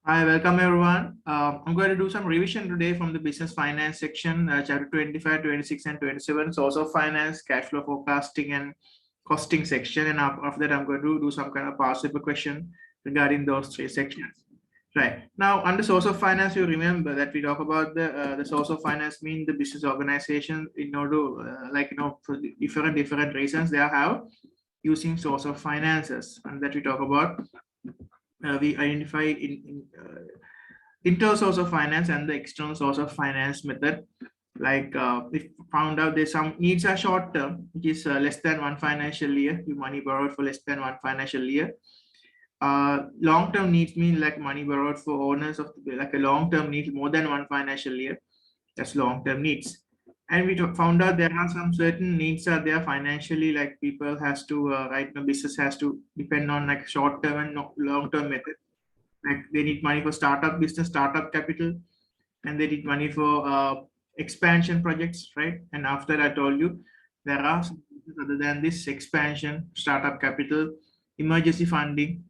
Hi, welcome everyone. I'm going to do some revision today from the business finance section, chapter 25, 26, and 27, source of finance, cash flow forecasting, and costing section. And after that, I'm going to do some kind of past paper question regarding those three sections. Right. Now, under source of finance, you remember that we talk about the source of finance mean the business organization in order for different reasons they have using source of finances, and that we talk about we identify internal source of finance and the external source of finance method. Like we found out there's some needs are short term, which is less than one financial year. You money borrowed for less than one financial year. Long term needs mean like money borrowed for owners of like a long term needs more than one financial year. That's long term needs. And we found out there are some certain needs are there financially, like people has to right now business has to depend on like short term and long term method. Like they need money for startup business, startup capital, and they need money for expansion projects, right? And after I told you, there are some other than this expansion, startup capital, emergency funding,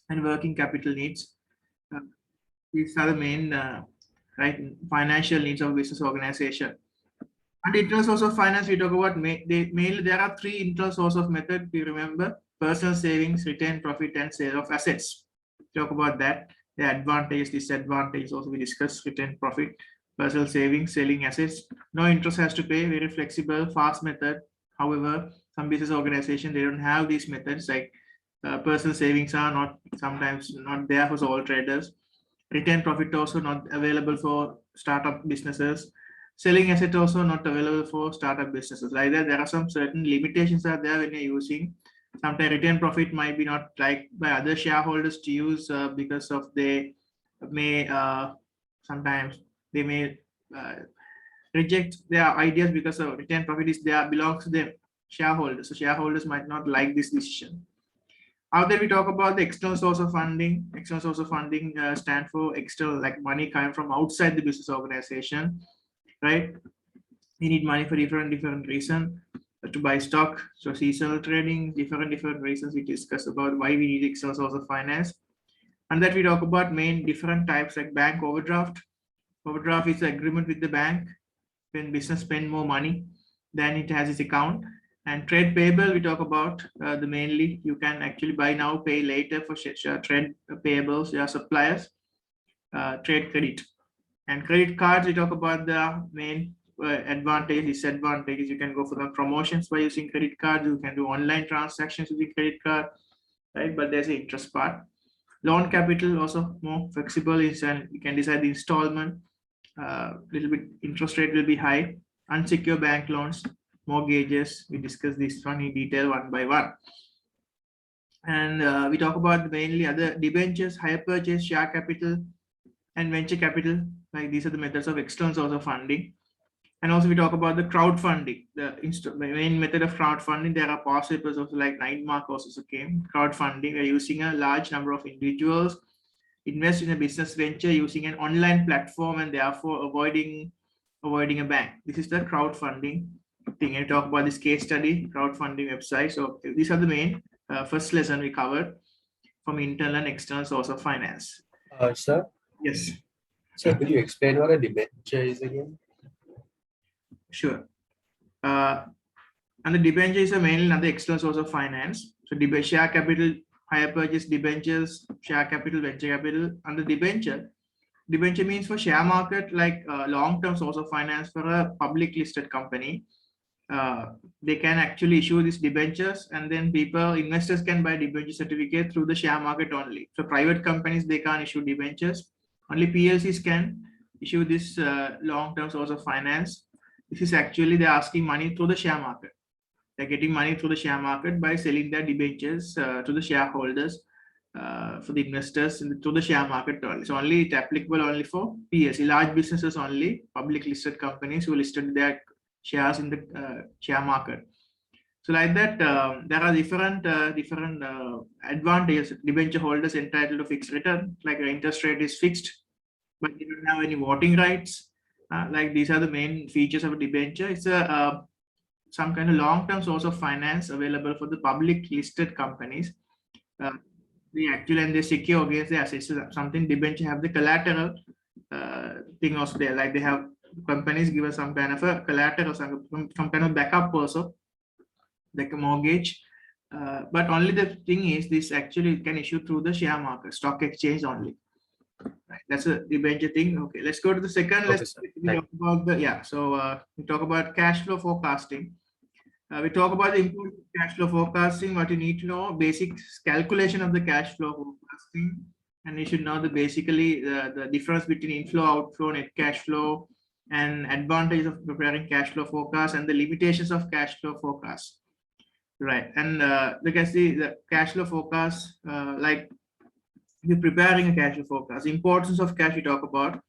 and working capital needs. Uh, these are the main right financial needs of business organization. And internal source of finance, we talk about mainly there are three internal source of method. We remember personal savings, retained profit, and sale of assets. Talk about that. The advantage, disadvantage. Also, we discuss retained profit, personal savings, selling assets. No interest has to pay. Very flexible, fast method. However, some business organization they don't have these methods. Like personal savings are not sometimes not there for all traders. Retained profit also not available for startup businesses. Selling asset also not available for startup businesses. Like that, there are some certain limitations are there when you're using. Sometimes retained profit might be not liked by other shareholders to use because of they may sometimes they may uh, reject their ideas because of retained profit is there belongs to the shareholders. So shareholders might not like this decision. After we talk about the external source of funding, external source of funding stand for external, like money coming from outside the business organization, right? We need money for different reason to buy stock, so seasonal trading, different reasons we discuss about why we need external source of finance. And that we talk about main different types like bank overdraft. Overdraft is the agreement with the bank when business spend more money than it has its account. And trade payable, we talk about the mainly you can actually buy now, pay later for trade payables, your suppliers, trade credit. And credit cards, we talk about the main advantage, disadvantages. You can go for the promotions by using credit cards. You can do online transactions with the credit card, right? But there's an interest part. Loan capital also more flexible is, and you can decide the installment. Little bit interest rate will be high. Unsecured bank loans, mortgages. We discuss this one in detail one by one. And we talk about mainly other debentures, hire purchase, share capital, and venture capital. Like these are the methods of external source of funding. And also we talk about the crowdfunding, the main method of crowdfunding. There are past papers also like 9-mark also came. Crowdfunding, we're using a large number of individuals invest in a business venture using an online platform and therefore avoiding a bank. This is the crowdfunding thing. And talk about this case study, crowdfunding website. So these are the main first lesson we covered from internal and external source of finance. Sir, Yes. so could you explain what a debenture is again? Sure. And the debenture is mainly another external source of finance. So share capital, hire purchase, debentures, share capital, venture capital. And the debenture means for share market, like long-term source of finance for a public listed company. They can actually issue these debentures, and then investors can buy debenture certificate through the share market only. So private companies, they can't issue debentures. Only PLCs can issue this long-term source of finance. This is actually they're asking money through the share market. They're getting money through the share market by selling their debentures to the shareholders, for the investors through the share market only. So only it's applicable only for PLC, large businesses only, public listed companies who listed their shares in the share market. So like that, there are different advantages. Debenture holders entitled to fixed return, like the interest rate is fixed, but they don't have any voting rights. Like these are the main features of a debenture. It's a some kind of long-term source of finance available for the public listed companies. They actually, and they secure against the assets. So something debenture have the collateral thing also there. Like they have companies give us some kind of a collateral, some kind of backup also, like a mortgage. But only the thing is, this actually can issue through the share market, stock exchange only. Right. That's a debenture thing. Okay, let's go to the second. Okay, Let's sir. talk about the So we talk about cash flow forecasting. We talk about the important cash flow forecasting. What you need to know: basic calculation of the cash flow forecasting, and you should know basically the difference between inflow, outflow, net cash flow, and advantages of preparing cash flow forecast and the limitations of cash flow forecast. Right, and because the cash flow forecast, like if you're preparing a cash flow forecast, importance of cash we talk about,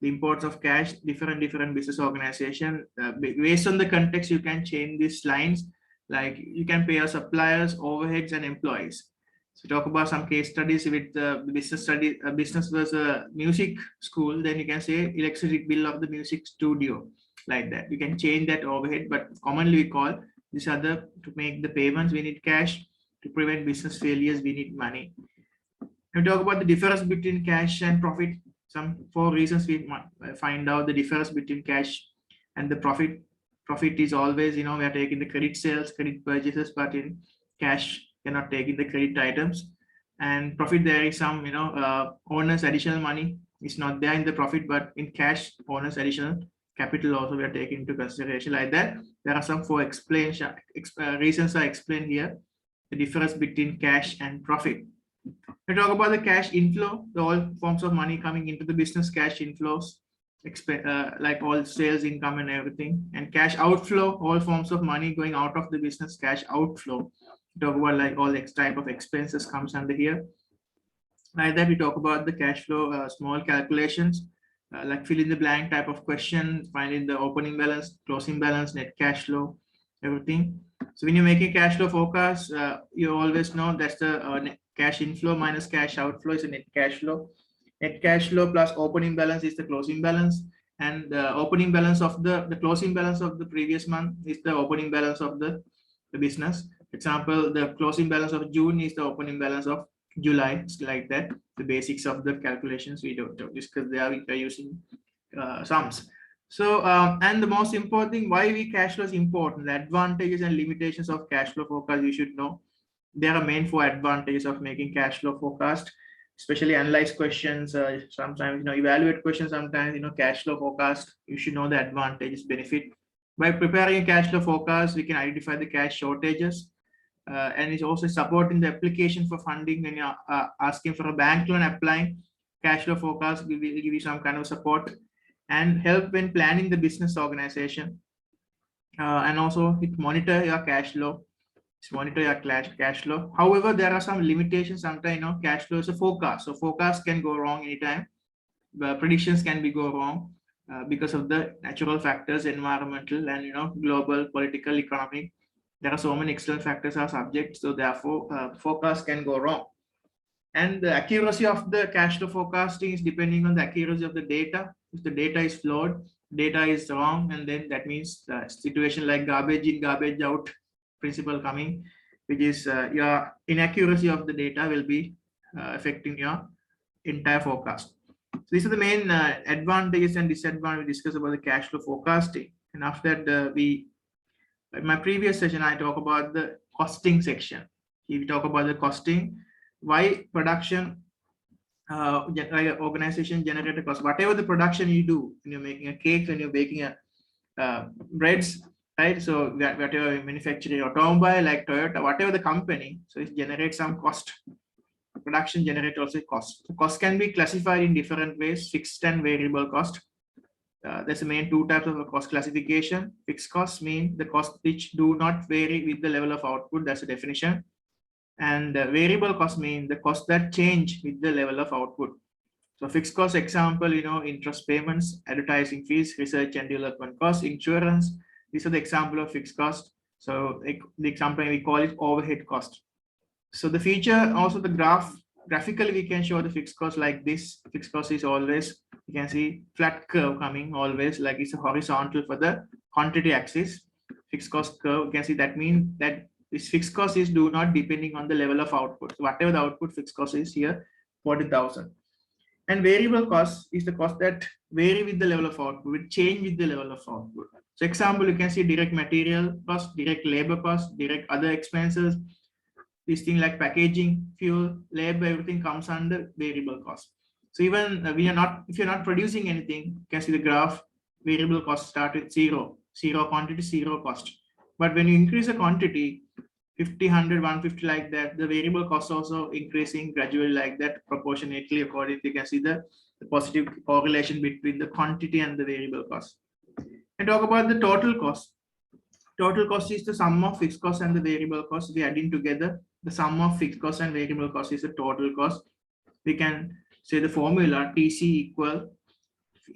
the importance of cash, different business organization. Based on the context, you can change these lines, like you can pay your suppliers, overheads, and employees. So talk about some case studies with the business was a music school, then you can say electricity bill of the music studio, like that. You can change that overhead, but commonly we call these other to make the payments, we need cash. To prevent business failures, we need money. We talk about the difference between cash and profit. Some 4 reasons we might find out the difference between cash and the profit. Profit is always, we are taking the credit sales, credit purchases, but in cash cannot take in the credit items. And profit, there is some, owners additional money is not there in the profit, but in cash, owners additional capital also we are taking into consideration, like that. There are some 4 reasons I explained here, the difference between cash and profit. We talk about the cash inflow, all forms of money coming into the business, cash inflows, like all sales income and everything, and cash outflow, all forms of money going out of the business, cash outflow. We talk about like all X type of expenses comes under here. Like that, we talk about the cash flow, small calculations, like fill in the blank type of question, finding the opening balance, closing balance, net cash flow, everything. So when you're making cash flow forecast, you always know that's the cash inflow minus cash outflow is a net cash flow. Net cash flow plus opening balance is the closing balance, and the opening balance of the closing balance of the previous month is the opening balance of the business. Example, the closing balance of June is the opening balance of July. It's like that. The basics of the calculations we don't discuss. They are using sums. So, and the most important thing, why cash flow is important, the advantages and limitations of cash flow forecast you should know. There are main 4 advantages of making cash flow forecast, especially analyze questions, sometimes, evaluate questions, sometimes, cash flow forecast, you should know the advantages, benefit. By preparing a cash flow forecast, we can identify the cash shortages, and it's also supporting the application for funding. When you're asking for a bank loan, applying cash flow forecast will give you some kind of support and help when planning the business organization, and also it monitor your cash flow. Monitor your cash flow. However, there are some limitations. Sometimes, cash flow is a forecast, so forecast can go wrong anytime. Predictions can be go wrong because of the natural factors, environmental and global, political, economic. There are so many external factors are subject, so therefore forecast can go wrong. And the accuracy of the cash flow forecasting is depending on the accuracy of the data. If the data is flawed, data is wrong, and then that means the situation like garbage in, garbage out principle coming, which is your inaccuracy of the data will be affecting your entire forecast. So these are the main advantages and disadvantages we discuss about the cash flow forecasting. And after that, in my previous session, I talk about the costing section. Here we talk about the costing, why production organization generate a cost. Whatever the production you do, when you're making a cake, when you're baking a breads, right? So whatever you manufacturing automobile like Toyota, whatever the company, so it generates some cost. Production generates also cost. So cost can be classified in different ways: fixed and variable cost. There's the main 2 types of cost classification. Fixed costs mean the cost which do not vary with the level of output. That's the definition. And variable cost mean the cost that change with the level of output. So fixed cost example, interest payments, advertising fees, research and development costs, insurance. These are the example of fixed cost. So the example we call it overhead cost. So the feature also the graphically we can show the fixed cost like this. Fixed cost is always, you can see flat curve coming always, like it's a horizontal for the quantity axis. Fixed cost curve, you can see that means that this fixed cost is do not depending on the level of output. So whatever the output, fixed cost is here 40,000. And variable cost is the cost that vary with the level of output, will change with the level of output. So example, you can see direct material cost, direct labor cost, direct other expenses. This thing like packaging, fuel, labor, everything comes under variable cost. So even if you're not producing anything, you can see the graph, variable cost start with zero quantity, zero cost. But when you increase the quantity, 50, 100, 150 like that, the variable cost also increasing gradually like that proportionately according to, you can see the positive correlation between the quantity and the variable cost. And talk about the total cost. Total cost is the sum of fixed cost and the variable cost. We adding together. The sum of fixed cost and variable cost is the total cost. We can say the formula TC equal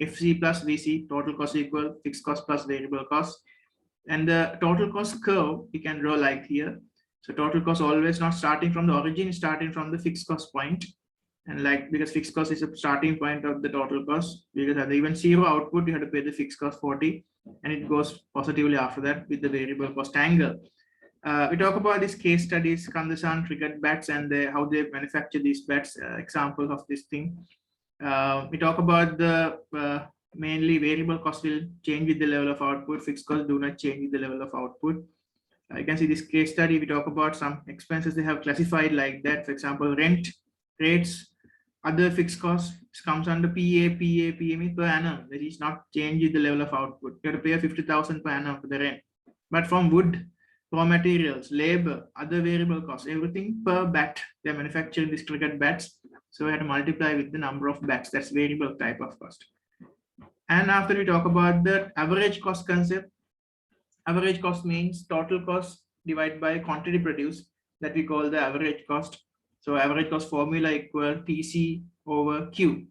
FC plus VC, total cost equal fixed cost plus variable cost. And the total cost curve we can draw like here. So total cost always not starting from the origin, starting from the fixed cost point. And like, because fixed cost is a starting point of the total cost, because at even zero output, you have to pay the fixed cost 40, and it goes positively after that with the variable cost angle. We talk about these case studies, Kandasan triggered bats and how they manufacture these bats, examples of this thing. We talk about the mainly variable cost will change with the level of output, fixed cost do not change with the level of output. You can see this case study, we talk about some expenses they have classified like that. For example, rent, rates, other fixed costs comes under PA per annum. That is not change with the level of output. You have to pay 50,000 per annum for the rent. But from wood, raw materials, labor, other variable costs, everything per bat. They're manufacturing these cricket bats. So we have to multiply with the number of bats. That's variable type of cost. And after we talk about the average cost concept, average cost means total cost divided by quantity produced, that we call the average cost. So average cost formula equal TC over Q.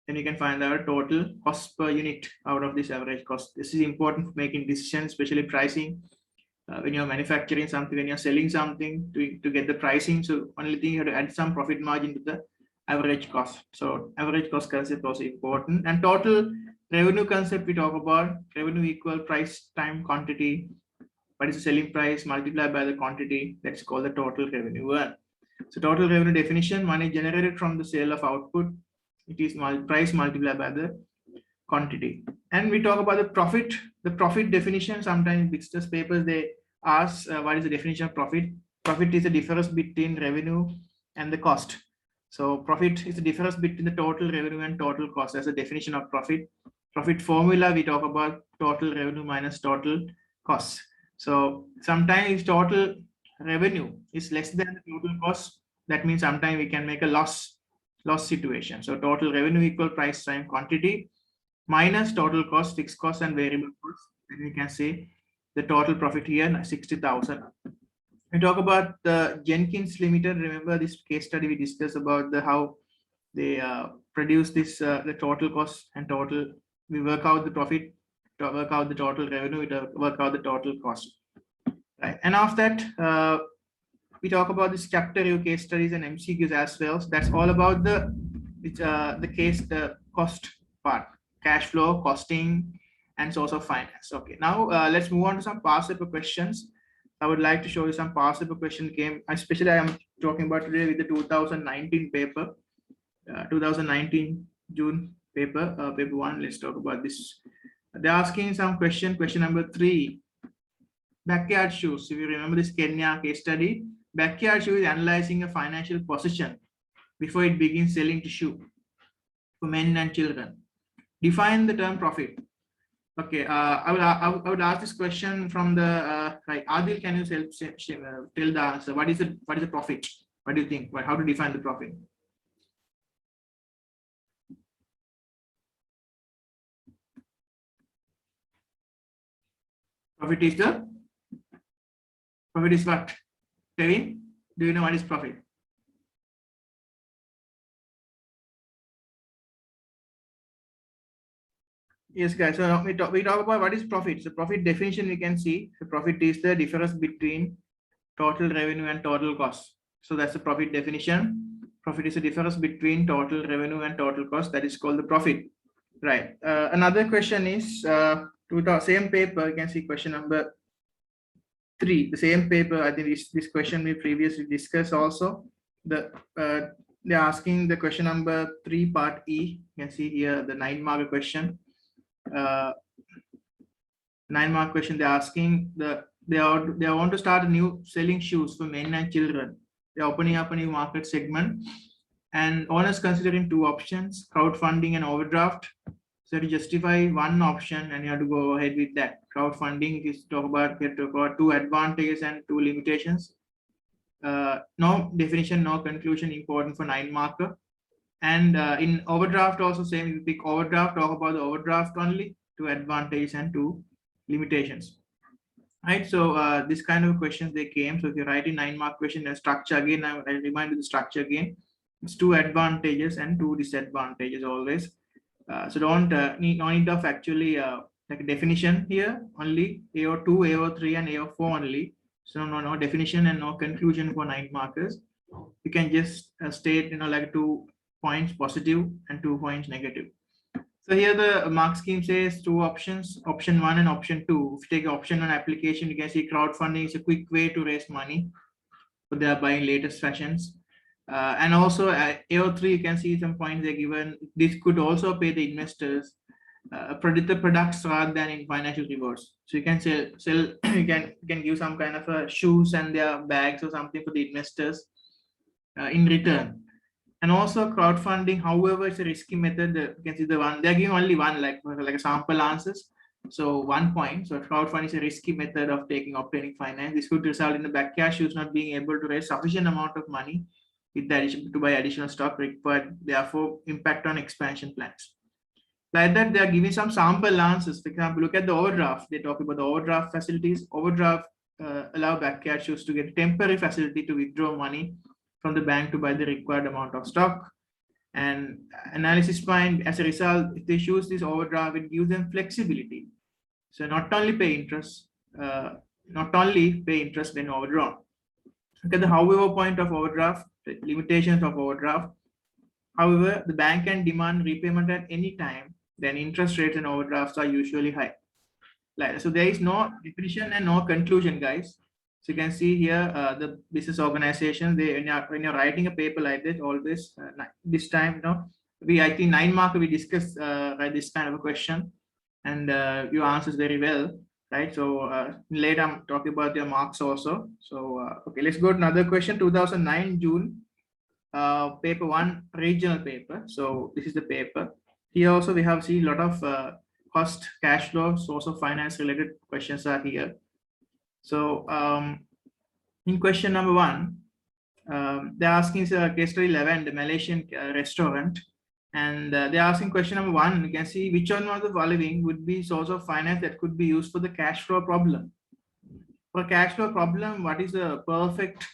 Then you can find our total cost per unit out of this average cost. This is important for making decisions, especially pricing. When you're manufacturing something, when you're selling something to get the pricing. So only thing you have to add some profit margin to the average cost. So average cost concept also important. And total revenue concept we talk about, revenue equal price time quantity. What is the selling price multiplied by the quantity? That's called the total revenue. So total revenue definition, money generated from the sale of output. It is price multiplied by the quantity. And we talk about the profit. The profit definition, sometimes in business papers they ask what is the definition of profit. Profit is the difference between revenue and the cost. So profit is the difference between the total revenue and total cost. That's the definition of profit. Profit formula, we talk about total revenue minus total cost. So sometimes total revenue is less than the total cost. That means sometimes we can make a loss situation. So total revenue equal price time quantity minus total cost, fixed cost and variable cost. Then we can say the total profit here 60,000. We talk about the Jenkins Limited. Remember this case study we discussed about how they produce this the total cost and total. We work out the profit, work out the total revenue, we work out the total cost. Right. And after that, we talk about this chapter review case studies and MCQs as well. So that's all about the cost part, cash flow, costing, and source of finance. Okay, now let's move on to some past paper questions. I would like to show you some past paper question came, especially I am talking about today with the 2019 paper, 2019 June paper, paper 1. Let's talk about this. They're asking some question number 3. Backyard shoes. If you remember this Kenya case study, backyard shoe is analyzing a financial position before it begins selling to shoe for men and children. Define the term profit. Okay, I would ask this question from the right. Adil, can you tell the answer? What is the profit? What do you think? How to define the profit? Profit is what? Kevin, do you know what is profit? Yes, guys. So we talk about what is profit. So profit definition we can see. So profit is the difference between total revenue and total cost. So that's the profit definition. Profit is the difference between total revenue and total cost. That is called the profit. Right. Another question is to the same paper. You can see question number 3, the same paper. I think this question we previously discussed also. They're asking the question number 3, part E. You can see here the 9-mark question. 9-mark question. They're asking they want to start a new selling shoes for men and children. They're opening up a new market segment, and owners considering 2 options: crowdfunding and overdraft. So to justify one option, and you have to go ahead with that. Crowdfunding is talk about 2 advantages and 2 limitations. No definition, no conclusion, important for 9-marker. And in overdraft also same. You pick overdraft, talk about the overdraft only, 2 advantages and 2 limitations. Right. So this kind of questions they came. So if you write in 9-mark question, the structure again, I remind you the structure again. It's 2 advantages and 2 disadvantages always. So don't no need of actually like a definition here, only AO2, AO3 and AO4 only. So no definition and no conclusion for 9 markers. You can just state like 2 points positive and 2 points negative. So here the mark scheme says 2 options, option 1 and option 2. If you take option 1 application, you can see crowdfunding is a quick way to raise money, but they are buying latest fashions. And also AO3, you can see some points they're given. This could also pay the investors the products rather than in financial rewards. So you can sell you can give some kind of shoes and their bags or something for the investors in return. And also crowdfunding, however, it's a risky method. You can see the one they're giving only one like a sample answers. So 1 point. So crowdfunding is a risky method of obtaining finance. This could result in the backyard shoes not being able to raise sufficient amount of money with the addition to buy additional stock required, therefore impact on expansion plans. Like that, they are giving some sample answers. For example, look at the overdraft. They talk about the overdraft facilities. Overdraft allow backyard shoes to get a temporary facility to withdraw money from the bank to buy the required amount of stock. And analysis find as a result, if they choose this overdraft, it gives them flexibility. So not only pay interest when overdrawn. Look at the however point of overdraft, the limitations of overdraft. However, the bank can demand repayment at any time, then interest rates and overdrafts are usually high. So there is no definition and no conclusion, guys. So you can see here the business organization, when you're writing a paper like this, always this time, I think 9 mark we discussed this kind of a question, and you answers very well. Right, so later I'm talking about your marks also. So okay, let's go to another question. 2009 June, paper 1, regional paper. So this is the paper. Here also we have seen a lot of cost, cash flow, source of finance related questions are here. So in question number 1, they're asking case study 11, the Malaysian restaurant. And they're asking question number 1, you can see which one of the following would be source of finance that could be used for the cash flow problem. For cash flow problem, what is the perfect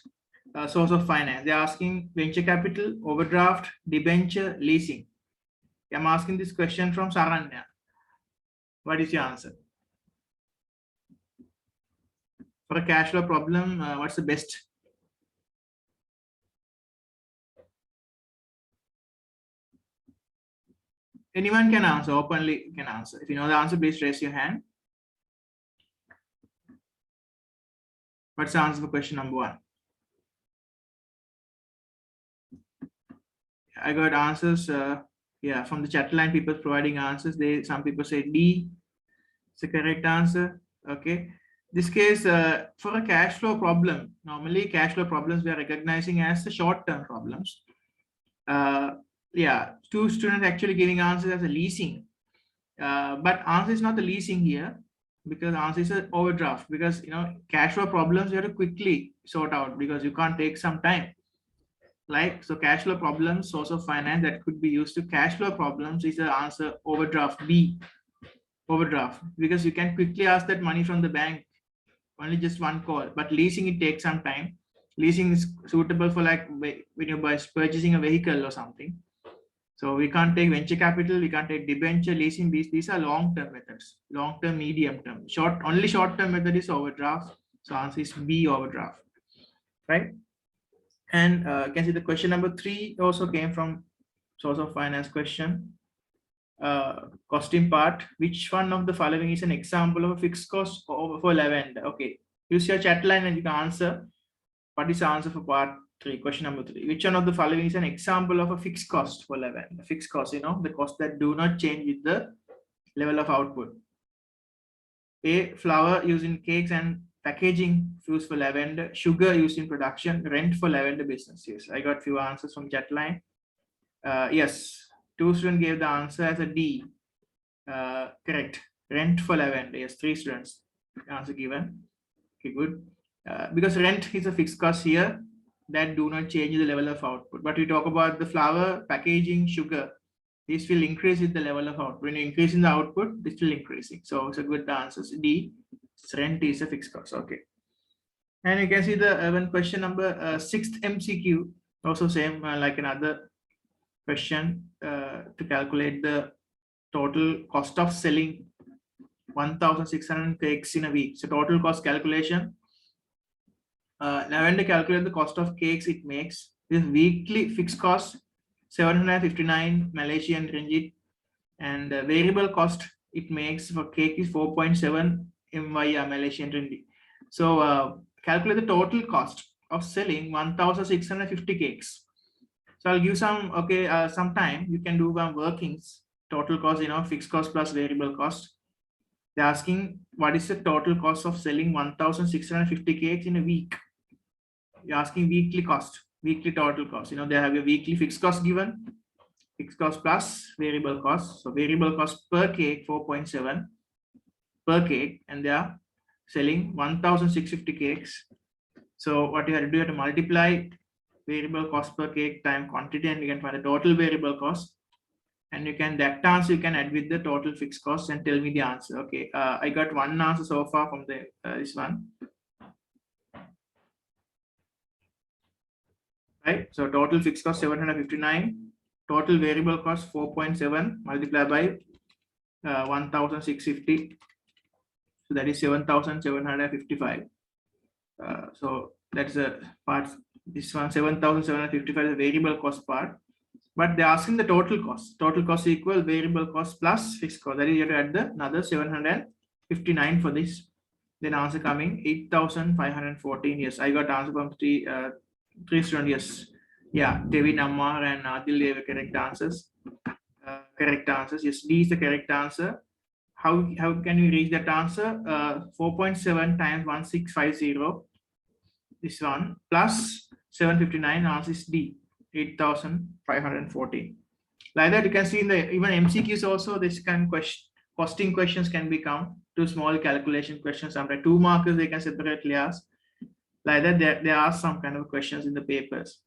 source of finance? They're asking venture capital, overdraft, debenture, leasing. I'm asking this question from Saranya. What is your answer? For a cash flow problem, what's the best? Anyone can answer, openly can answer. If you know the answer, please raise your hand. What's the answer for question number 1? I got answers, yeah, from the chat line, people providing answers. Some people say D. It's the correct answer. Okay. This case, for a cash flow problem, normally cash flow problems we are recognizing as the short-term problems. Yeah, 2 students actually giving answers as a leasing, but answer is not the leasing here, because answer is an overdraft, because cash flow problems you have to quickly sort out because you can't take some time. So cash flow problems, source of finance that could be used to cash flow problems is the answer overdraft, B, overdraft, because you can quickly ask that money from the bank, only just 1 call. But leasing, it takes some time. Leasing is suitable for like when you're purchasing a vehicle or something. So we can't take venture capital, we can't take debenture, leasing. These are long-term methods, long-term, medium-term. Only short-term method is overdraft. So answer is B, overdraft, right? And you can see the question number 3 also came from source of finance question. Costing part, which one of the following is an example of a fixed cost for lavender? Okay, Use your chat line and you can answer. What is the answer for part 3? Question number 3. Which one of the following is an example of a fixed cost for Lavender? The fixed cost, the cost that do not change with the level of output. A, flour used in cakes and packaging used for Lavender, sugar used in production, rent for Lavender business. Yes, I got few answers from chat line. Yes, 2 students gave the answer as a D. Correct. Rent for Lavender. Yes, 3 students. Answer given. Okay, good. Because rent is a fixed cost here that do not change the level of output. But we talk about the flour, packaging, sugar. This will increase with the level of output. When you increase in the output, this will increasing. So it's a good answer. So D, rent is a fixed cost. Okay. And you can see the one question number 6th MCQ, also same like another question to calculate the total cost of selling 1,600 cakes in a week. So total cost calculation. Lavender calculate the cost of cakes it makes. This weekly fixed cost 759 Malaysian ringgit, and variable cost it makes for cake is 4.7 MYR Malaysian ringgit. So calculate the total cost of selling 1,650 cakes. So I'll give some some time. You can do some workings. Total cost, fixed cost plus variable cost. They're asking what is the total cost of selling 1,650 cakes in a week. You're asking weekly cost, weekly total cost. They have a weekly fixed cost given, fixed cost plus variable cost. So variable cost per cake 4.7 per cake, and they are selling 1,650 cakes. So what you have to do, you have to multiply variable cost per cake time quantity, and you can find the total variable cost. And you can, that answer you can add with the total fixed cost and tell me the answer. Okay, I got one answer so far from the this one. Right, so total fixed cost 759, total variable cost 4.7 multiplied by 1,650. So that is 7,755. So that's a part. This one 7,755 is the variable cost part. But they're asking the total cost. Total cost equal variable cost plus fixed cost. That is, you have to add the another 759 for this. Then answer coming 8,514. Yes, I got answer from 3 students. Yes, yeah, Devi Nammar and Adil gave correct answers. Correct answers. Yes, D is the correct answer. How can we reach that answer? 4.7 times 1,650. This one plus 759. Answer is D. 8,514. Like that, you can see in the even MCQs also this kind of costing questions can become 2 small calculation questions. Sometimes 2 markers they can separately ask. Like that, there are some kind of questions in the papers.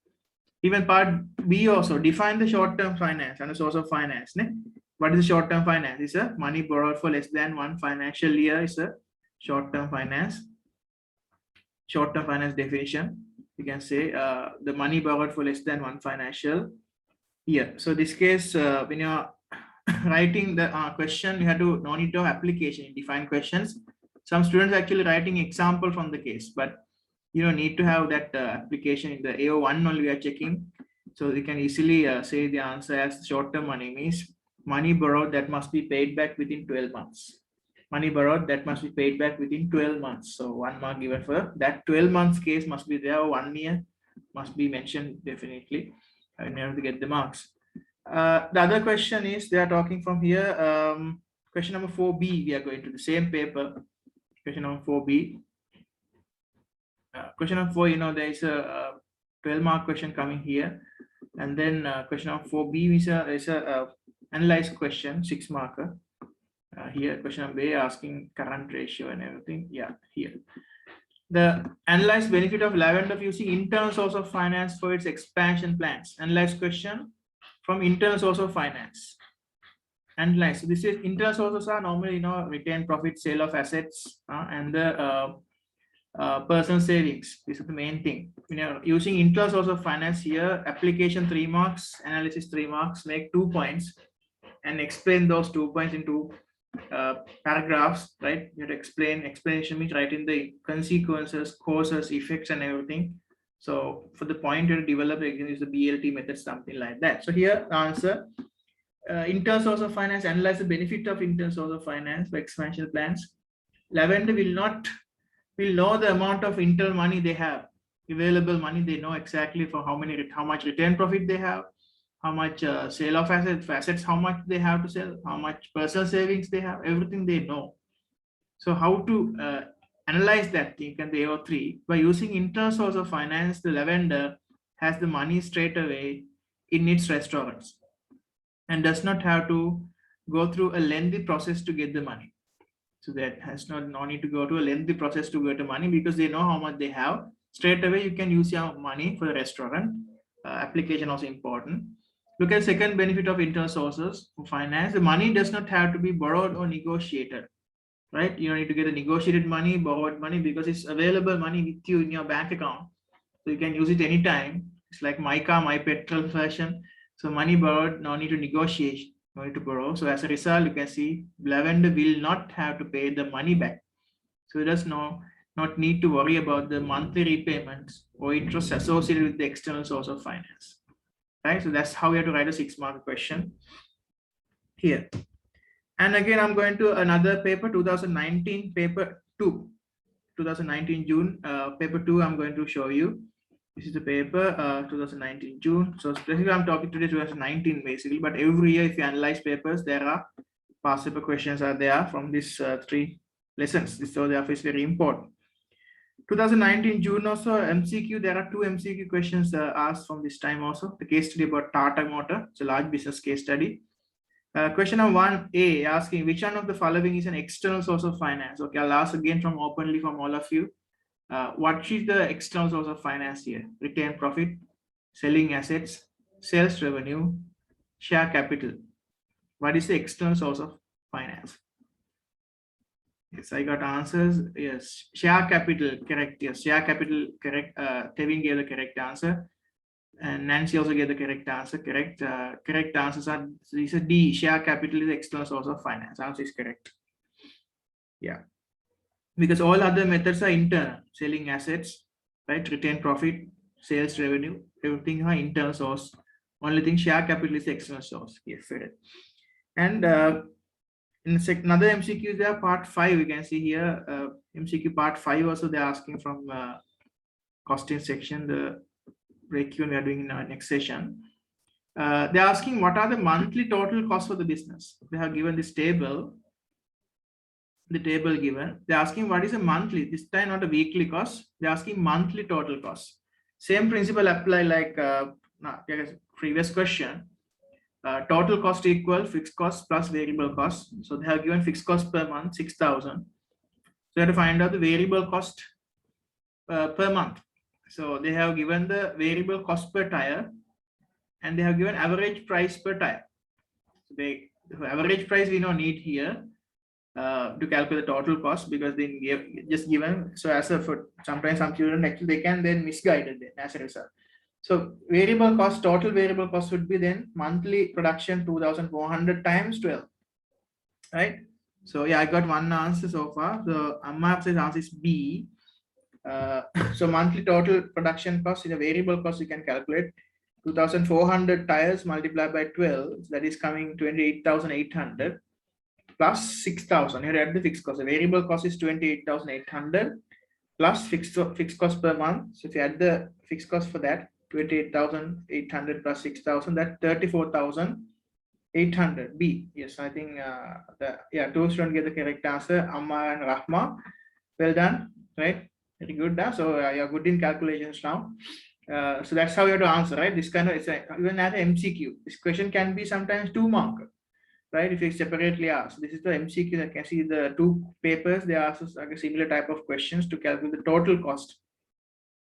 Even part B also define the short-term finance and the source of finance. What is the short-term finance? It's a money borrowed for less than 1 financial year. Is a short-term finance. Short-term finance definition. You can say the money borrowed for less than 1 financial year. So this case, when you're writing the question, you have to no need to have application, define questions. Some students actually writing example from the case, but you don't need to have that application in the AO1 only we are checking. So you can easily say the answer as short-term money means money borrowed that must be paid back within 12 months. Money borrowed that must be paid back within 12 months. So 1 mark given for that 12 months case must be there. 1 year must be mentioned definitely in order to get the marks. The other question is they are talking from here. Question number 4B, we are going to the same paper. Question number 4B. Question number 4, there is a 12 mark question coming here. And then question number 4B is a analyzed question, 6 marker. Here question number A asking current ratio and everything. Yeah, here. The analyzed benefit of Lavender of using internal source of finance for its expansion plans. Analyzed question from internal source of finance. Analyze. So this is internal sources are normally retained profit, sale of assets, and the personal savings. This is the main thing. Using internal source of finance here, application 3 marks, analysis 3 marks, make 2 points and explain those 2 points into paragraphs, right? You have to explain. Explanation means writing the consequences, causes, effects, and everything. So for the point to develop, you can use the BLT method, something like that. So here the answer, internal source of finance, analyze the benefit of internal source of finance for expansion plans. Lavender will not will know the amount of internal money they have, available money. They know exactly for how much return profit they have, how much sale of assets, how much they have to sell, how much personal savings they have, everything they know. So how to analyze that thing in the AO3 by using internal source of finance? The Lavender has the money straight away in its restaurants and does not have to go through a lengthy process to get the money. So that has no need to go to a lengthy process to get the money because they know how much they have. Straight away, you can use your money for the restaurant. Application also important. Look at second benefit of internal sources of finance. The money does not have to be borrowed or negotiated, right? You don't need to get a negotiated money, borrowed money, because it's available money with you in your bank account. So you can use it anytime. It's like my car, my petrol version. So money borrowed, no need to negotiate, no need to borrow. So as a result, you can see Lavender will not have to pay the money back. So it does not need to worry about the monthly repayments or interest associated with the external source of finance. Right? So that's how we have to write a 6-mark question here. And again, I'm going to another paper, 2019 paper 2, 2019 June, paper 2, I'm going to show you. This is the paper, 2019 June. So specifically, I'm talking today 2019 basically, but every year if you analyze papers, there are past paper questions are there from these 3 lessons. So therefore it's very important. 2019 June also MCQ, there are 2 MCQ questions asked from this time also. The case study about Tata Motor, it's a large business case study. Question number 1A asking which one of the following is an external source of finance? Okay, I'll ask again from openly from all of you. What is the external source of finance here? Retained profit, selling assets, sales revenue, share capital. What is the external source of finance? Yes, I got answers. Yes, share capital, correct. Yes, share capital, correct. Tevin gave the correct answer. And Nancy also gave the correct answer. Correct. Correct answers are, these are D. Share capital is the external source of finance. Answer is correct. Yeah. Because all other methods are internal. Selling assets, right? Retain profit, sales revenue, everything are internal source. Only thing share capital is the external source. Yes, fair. And in another MCQ, there part 5. You can see here MCQ part 5 also they're asking from costing section. The break-even we are doing in our next session. They're asking what are the monthly total costs for the business. They have given this table. The table given. They're asking what is a monthly. This time not a weekly cost. They're asking monthly total cost. Same principle apply like previous question. Total cost equal fixed cost plus variable cost. So they have given fixed cost per month 6,000. So you have to find out the variable cost per month. So they have given the variable cost per tire and they have given average price per tire. So the average price we don't need here to calculate the total cost because they just given. So as a for sometimes some children actually they can then misguided then as a result. So variable cost, total variable cost would be then monthly production 2,400 times 12, right? So yeah, I got one answer so far. So Amma says answer is B. So monthly total production cost in a variable cost you can calculate 2,400 tires multiplied by 12. That is coming 28,800 plus 6,000. Here add the fixed cost. The variable cost is 28,800 plus fixed cost per month. So if you add the fixed cost for that 28,800 plus 6,000, that 34,800. B. Yes, I think two students get the correct answer. Amma and Rahma. Well done, right? Very good. So you're good in calculations now. So that's how you have to answer, right? This kind of even as an MCQ. This question can be sometimes 2 mark, right? If you separately ask. This is the MCQ. I can see the 2 papers. They ask us like a similar type of questions to calculate the total cost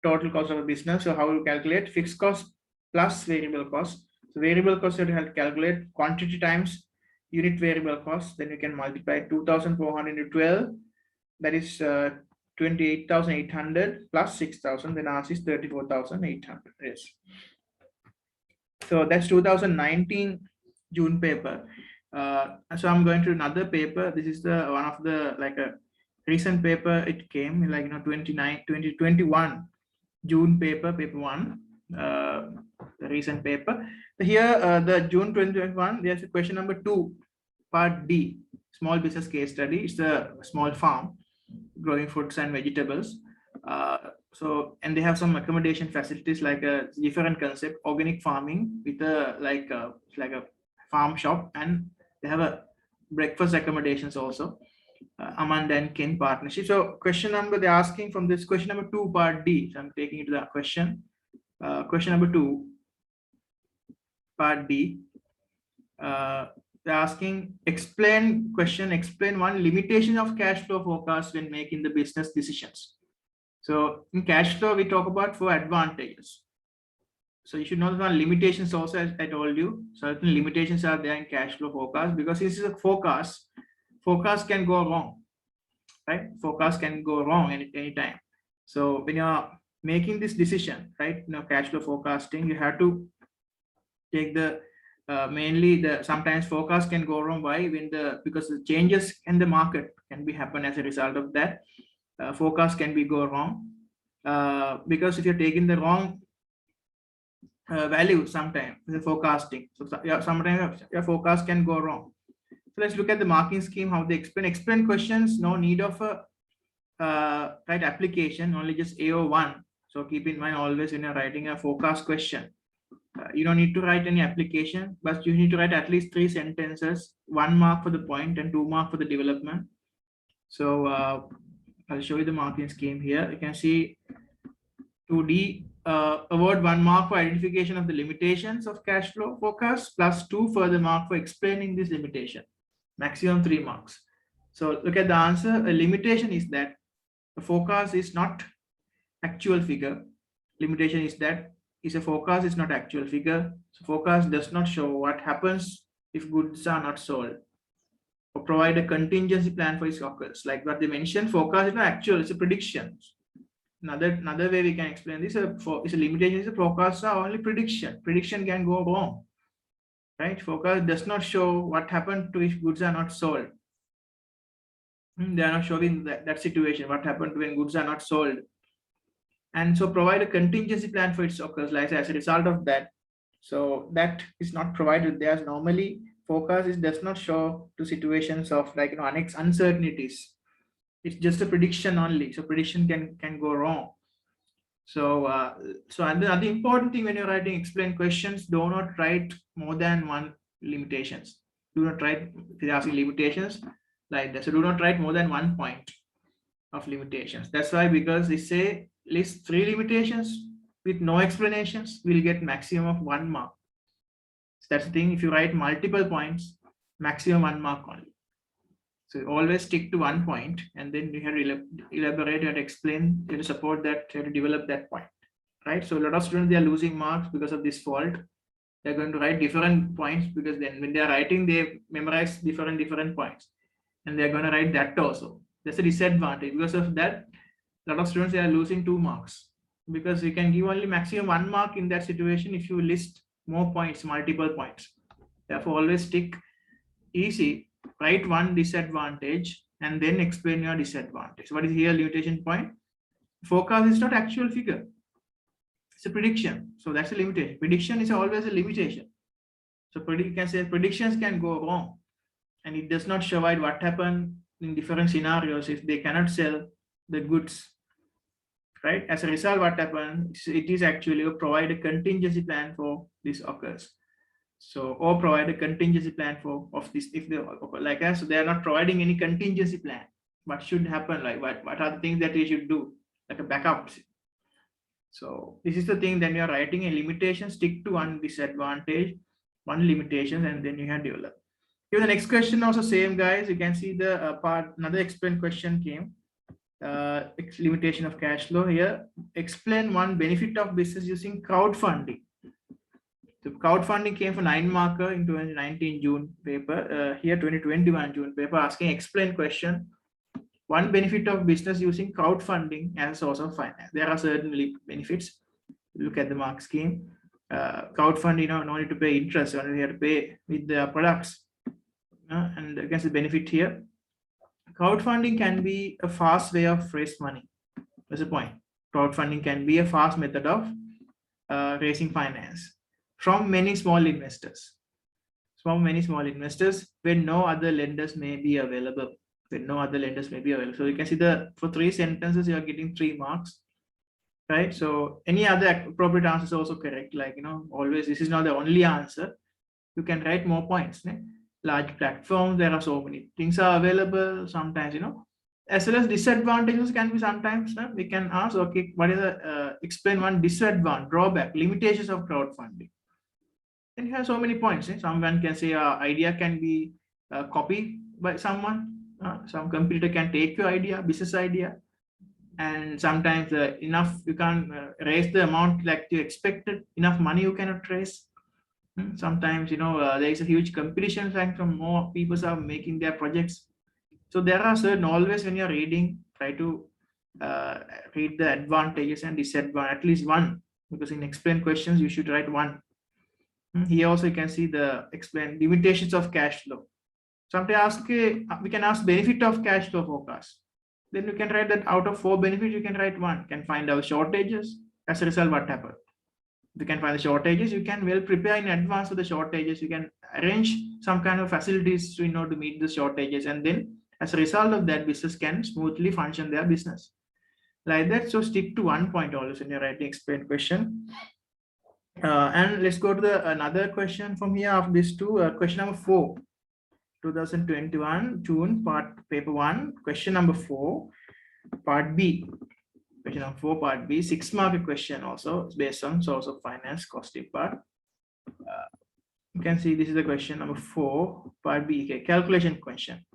of a business. So how you calculate fixed cost plus variable cost. So variable cost you have to calculate quantity times unit variable cost. Then you can multiply 2,400 into 12. That is 28,800 plus 6,000. Then answer is 34,800. Yes. So that's 2019 June paper. So I'm going to another paper. This is the one of the like a recent paper. It came like 2021 June paper 1. The recent paper. Here the June 2021. There's a question number 2, part D. Small business case study. It's a small farm. growing fruits and vegetables. So and they have some accommodation facilities, like a different concept, organic farming with a like a farm shop, and they have a breakfast accommodations also. Amanda and Ken partnership. So question number, they're asking from this question number 2 part D. So I'm taking it to the question. Question number 2 part D. They're asking, explain one limitation of cash flow forecast when making the business decisions. So in cash flow, we talk about 4 advantages. So you should know the limitations also, as I told you. Certain limitations are there in cash flow forecast, because this is a forecast. Forecast can go wrong, right? Forecast can go wrong any time. So when you're making this decision, right, cash flow forecasting, you have to take the mainly sometimes forecast can go wrong. Why? Because the changes in the market can be happen as a result of that. Forecast can be go wrong because if you're taking the wrong value sometimes the forecasting, so sometimes your forecast can go wrong. So let's look at the marking scheme, how they explain questions. No need of a right application, only just AO1. So keep in mind always when you're writing a forecast question, you don't need to write any application, but you need to write at least 3 sentences, 1 mark for the point and 2 mark for the development. So I'll show you the marking scheme here. You can see 2D, award 1 mark for identification of the limitations of cash flow forecast, plus 2 further mark for explaining this limitation, maximum 3 marks. So look at the answer. A limitation is that the forecast is not actual figure. Limitation is that a forecast is not actual figure. So forecast does not show what happens if goods are not sold, or provide a contingency plan for its occurs. Like what they mentioned, forecast is not actual, it's a prediction. Another way we can explain this is a limitation is a forecast are only prediction. Prediction can go wrong, right? Forecast does not show what happened to if goods are not sold. They are not showing that situation, what happened when goods are not sold. And so provide a contingency plan for its occurs, like as a result of that. So that is not provided there. Normally forecast does not show to situations of like uncertainties. It's just a prediction only. So prediction can go wrong. So so another important thing when you're writing explain questions, do not write more than 1 limitations. Do not write, if you're asking limitations like that, so do not write more than 1 point of limitations. That's why, because they say list 3 limitations with no explanations, we'll get maximum of 1 mark. So that's the thing. If you write multiple points, maximum 1 mark only. So always stick to 1 point, and then you have to elaborate and explain, you have to support that, you have to develop that point, right? So a lot of students, they are losing marks because of this fault. They're going to write different points, because then when they are writing, they memorize different points, and they're going to write that also. That's a disadvantage. Because of that, a lot of students, they are losing 2 marks, because you can give only maximum 1 mark in that situation if you list more points, multiple points. Therefore, always stick easy. Write 1 disadvantage and then explain your disadvantage. What is here limitation point? Forecast is not actual figure. It's a prediction. So that's a limitation. Prediction is always a limitation. So you can say predictions can go wrong, and it does not show what happened in different scenarios if they cannot sell the goods, right? As a result, what happens, it is actually provide a contingency plan for this occurs. So, or provide a contingency plan of this if they like us. So they are not providing any contingency plan. What should happen? Like what are the things that they should do, like a backup? So this is the thing. Then you are writing a limitation. Stick to 1 disadvantage, 1 limitation, and then you have develop. Here the next question also same, guys. You can see the part. Another explain question came. Limitation of cash flow here. Explain 1 benefit of business using crowdfunding. The crowdfunding came for 9 marker in 2019 June paper. Here 2021 June paper asking explain question. 1 benefit of business using crowdfunding as a source of finance. There are certainly benefits. Look at the mark scheme. Crowdfunding, no need to pay interest, only have to pay with the products. And against the benefit here. Crowdfunding can be a fast way of raise money. That's the point. Crowdfunding can be a fast method of raising finance from many small investors. When no other lenders may be available. when no other lenders may be available. So you can see for 3 sentences, you are getting 3 marks, right? So any other appropriate answer is also correct. Like, always, this is not the only answer. You can write more points. Large platforms, there are so many things are available. Sometimes, as well as disadvantages can be sometimes, we can ask, okay, what is explain one disadvantage, drawback, limitations of crowdfunding. And you have so many points. Someone can say idea can be copied by someone. Some competitor can take your idea, business idea, and sometimes you can't raise the amount like you expected. Enough money you cannot raise. Sometimes there is a huge competition from more people are making their projects. So there are certain, always when you're reading, try to read the advantages and disadvantages, at least one, because in explain questions you should write one. Here also you can see the explain limitations of cash flow. Sometimes we can ask benefit of cash flow forecast. Then you can write that out of 4 benefits, you can write 1. You can find out shortages. As a result, what happened? You can find the shortages. You can well prepare in advance for the shortages. You can arrange some kind of facilities to to meet the shortages, and then as a result of that, business can smoothly function their business like that. So stick to 1 point always when you're writing explain question. And let's go to another question from here of these 2. Question number 4, 2021 June paper 1, question number 4, part B. Question number 4, part B, 6-mark question also. It's based on source of finance costing part. You can see this is the question number 4, part B. Okay, calculation question.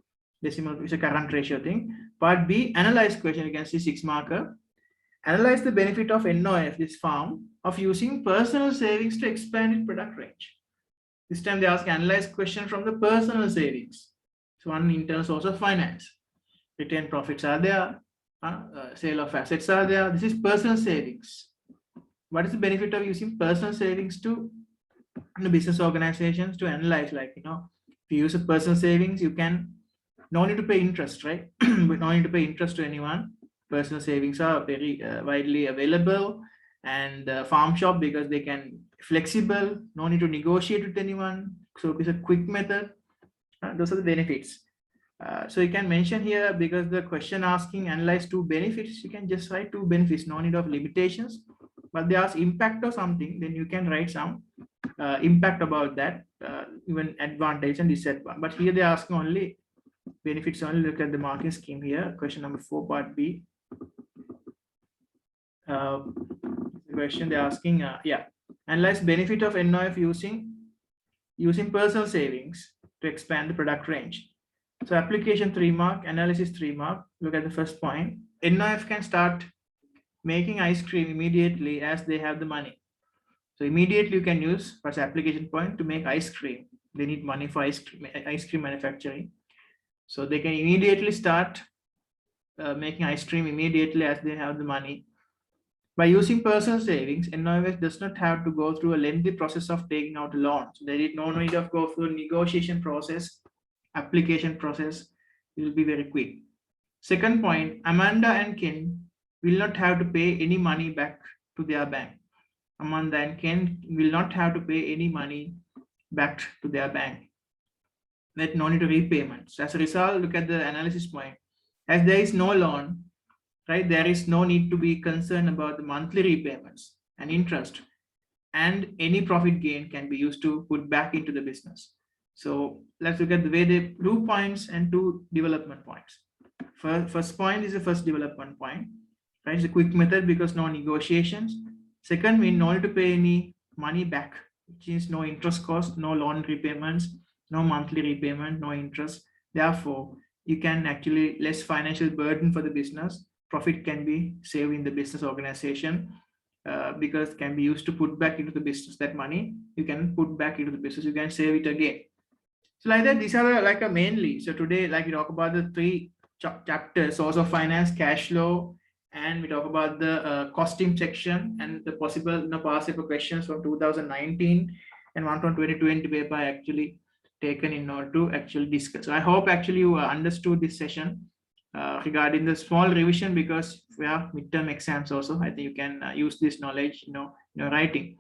Decimal is a current ratio thing. Part B, analyze question. You can see 6-marker. Analyze the benefit of NOF, this firm, of using personal savings to expand its product range. This time they ask analyze question from the personal savings. So one internal source of finance. Retained profits are there. Sale of assets are there. This is personal savings. What is the benefit of using personal savings to business organizations to analyze? Like, if you use a personal savings, you can no need to pay interest, right? But no need to pay interest to anyone. Personal savings are very widely available, and farm shop, because they can flexible, no need to negotiate with anyone. So it's a quick method. Those are the benefits. So you can mention here, because the question asking analyze 2 benefits, you can just write 2 benefits, no need of limitations. But they ask impact or something, then you can write some impact about that, even advantage and disadvantage. But here they're asking only benefits only. Look at the marking scheme here. Question number 4, part B. The question they're asking, analyze benefit of NOF using personal savings to expand the product range. So application 3 mark, analysis 3 mark. Look at the first point. NOF can start making ice cream immediately as they have the money. So immediately you can use first application point to make ice cream. They need money for ice cream manufacturing. So they can immediately start making ice cream immediately as they have the money. By using personal savings, NOF does not have to go through a lengthy process of taking out a loan. So there is no need of go through a negotiation process, application process. It will be very quick. Second point, Amanda and Ken will not have to pay any money back to their bank. Amanda and Ken will not have to pay any money back to their bank. That no need to repayments. As a result, look at the analysis point. As there is no loan, right, there is no need to be concerned about the monthly repayments and interest, and any profit gain can be used to put back into the business. So let's look at the way they 2 points and 2 development points. First point is the first development point, right? It's a quick method because no negotiations. Second, we no need to pay any money back, which is no interest cost, no loan repayments, no monthly repayment, no interest. Therefore, you can actually less financial burden for the business. Profit can be saved in the business organization because it can be used to put back into the business. That money you can put back into the business. You can save it again. So like that, these are like a mainly. So today, like we talk about the 3 chapters: source of finance, cash flow, and we talk about the costing section and the possible past paper questions from 2019 and one from 2020 paper actually taken in order to actually discuss. So I hope actually you understood this session regarding the small revision, because we have midterm exams also. I think you can use this knowledge, in your writing.